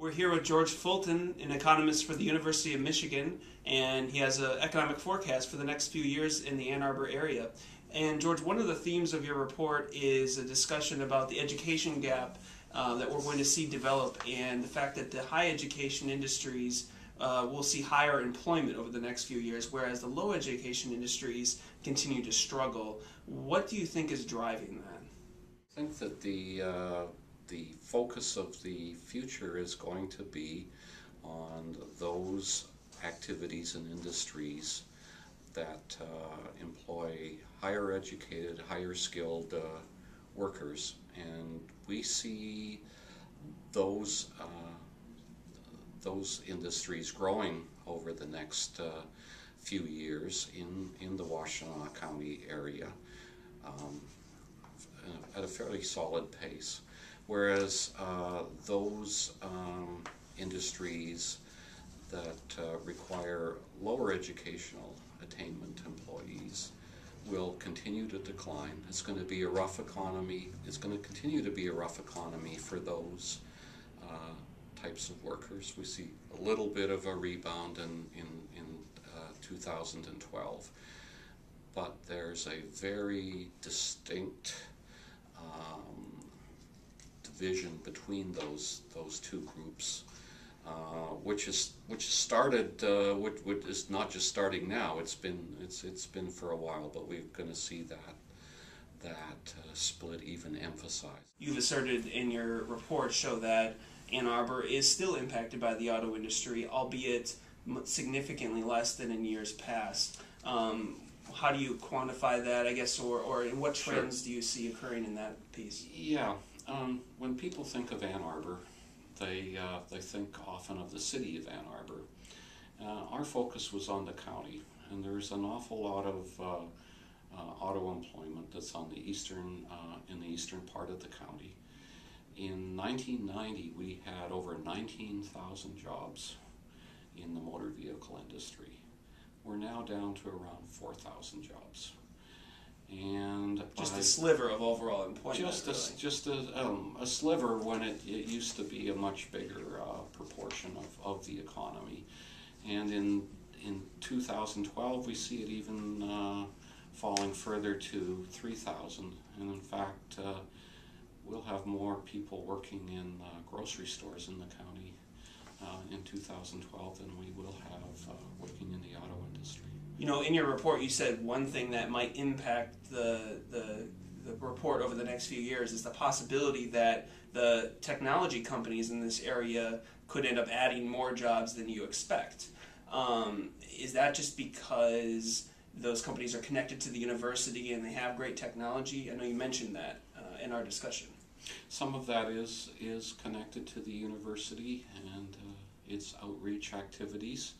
We're here with George Fulton, an economist for the University of Michigan, and he has an economic forecast for the next few years in the Ann Arbor area. And George, one of the themes of your report is a discussion about the education gap that we're going to see develop, and the fact that the high education industries will see higher employment over the next few years, whereas the low education industries continue to struggle. What do you think is driving that? I think that the focus of the future is going to be on those activities and industries that employ higher educated, higher skilled workers, and we see those industries growing over the next few years in the Washtenaw County area at a fairly solid pace, whereas those industries that require lower educational attainment employees will continue to decline. It's going to be a rough economy. It's going to continue to be a rough economy for those types of workers. We see a little bit of a rebound in 2012, but there's a very distinct division between those two groups, which is not just starting now. It's been for a while, but we're going to see that split even emphasized. You've asserted in your report show that Ann Arbor is still impacted by the auto industry, albeit significantly less than in years past. How do you quantify that, I guess, or what trends do you see occurring in that piece? Yeah, when people think of Ann Arbor, they think often of the city of Ann Arbor. Our focus was on the county, and there's an awful lot of auto employment that's on the in the eastern part of the county. In 1990, we had over 19,000 jobs in the motor vehicle industry. We're now down to around 4,000 jobs. And just a sliver of overall employment. Just a sliver when it used to be a much bigger proportion of the economy. And in 2012, we see it even falling further to 3,000. And in fact, we'll have more people working in grocery stores in the county in 2012 than we will have working in the auto industry. You know, in your report you said one thing that might impact the report over the next few years is the possibility that the technology companies in this area could end up adding more jobs than you expect. Is that just because those companies are connected to the university and they have great technology? I know you mentioned that in our discussion. Some of that is connected to the university and its outreach activities.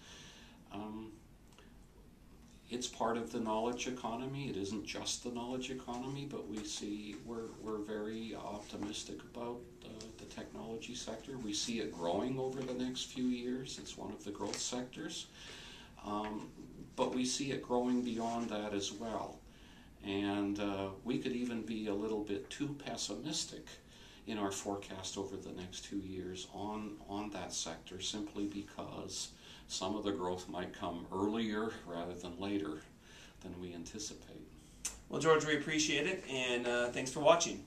It's part of the knowledge economy. It isn't just the knowledge economy, but we're very optimistic about the technology sector. We see it growing over the next few years. It's one of the growth sectors. But we see it growing beyond that as well. And we could even be a little bit too pessimistic in our forecast over the next 2 years on that sector, simply because some of the growth might come earlier rather than later than we anticipate. Well, George, we appreciate it, and thanks for watching.